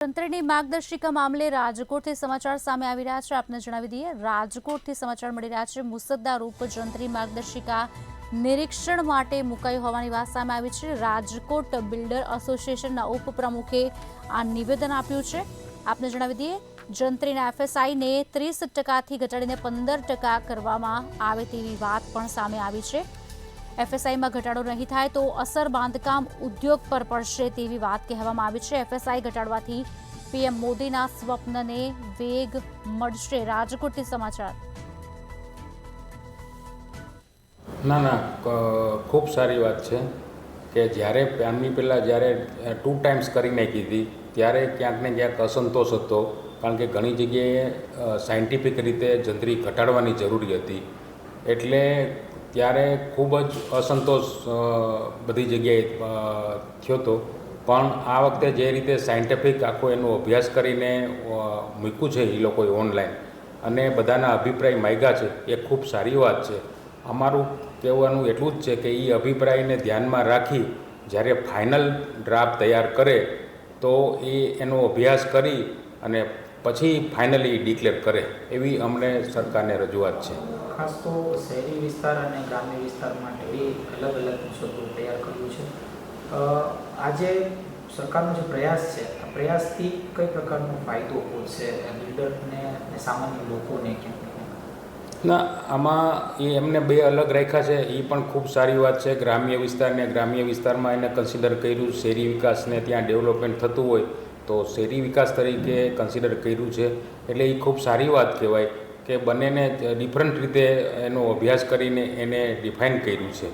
તંત્રની માર્ગદર્શિકા મામલે રાજકોટથી સમાચાર સામે આવી રહ્યા છે। આપને જણાવી દઈએ, રાજકોટથી સમાચાર મળી રહ્યા છે। મુસદ્દારૂપ જંત્રી માર્ગદર્શિકા નિરીક્ષણ માટે મુકાઈ હોવાની વાત સામે આવી છે। રાજકોટ બિલ્ડર એસોસિએશનના ઉપપ્રમુખે આ નિવેદન આપ્યું છે। આપને જણાવી દઈએ, જંત્રીના એફએસઆઈને 30% ઘટાડીને 15% કરવામાં આવે તેવી વાત પણ સામે આવી છે। એફએસઆઈમાં ઘટાડો નહીં થાય તો અસર બાંધકામ ઉદ્યોગ પર પડશે તેવી વાત કહેવામાં આવી છે। એફએસઆઈ ઘટાડવાથી પીએમ મોદીના સ્વપ્નને વેગ મળશે। રાજકોટથી સમાચાર। ના ખૂબ સારી વાત છે કે જ્યારે આમની પહેલાં જ્યારે 2 ટાઈમ્સ કરી નાખી હતી ત્યારે ક્યાંક ને ક્યાંક અસંતોષ હતો, કારણ કે ઘણી જગ્યાએ સાયન્ટિફિક રીતે જંત્રી ઘટાડવાની જરૂરી હતી, એટલે ત્યારે ખૂબ જ અસંતોષ બધી જગ્યાએ થયો હતો। પણ આ વખતે જે રીતે સાયન્ટિફિક આખો એનો અભ્યાસ કરીને મૂક્યું છે એ લોકોએ ઓનલાઈન, અને બધાના અભિપ્રાય માંગ્યા છે, એ ખૂબ સારી વાત છે। અમારું કહેવાનું એટલું જ છે કે એ અભિપ્રાયને ધ્યાનમાં રાખી જ્યારે ફાઇનલ ડ્રાફ્ટ તૈયાર કરે તો એનો અભ્યાસ કરી અને પછી ફાઇનલી ડિક્લેર કરે, એવી અમને સરકારને રજૂઆત છે। ખાસ તો શહેરી વિસ્તાર અને ગ્રામ્ય વિસ્તાર માટે બે અલગ અલગ મુસદ્દો તૈયાર કર્યું છે। આજે સરકારનો જે પ્રયાસ છે, આ પ્રયાસથી કઈ પ્રકારનો ફાયદો પહોંચશે બિલ્ડરને અને સામાન્ય લોકોને? ના, આમાં એમને બે અલગ રાખ્યા છે, એ પણ ખૂબ સારી વાત છે। ગ્રામ્ય વિસ્તારને ગ્રામ્ય વિસ્તારમાં એને કન્સિડર કર્યું, શહેરી વિકાસને ત્યાં ડેવલપમેન્ટ થતું હોય તો શહેરી વિકાસ તરીકે કન્સિડર કર્યું છે, એટલે એ ખૂબ સારી વાત કહેવાય કે બંનેને ડિફરન્ટ રીતે એનો અભ્યાસ કરીને એને ડિફાઇન કર્યું છે।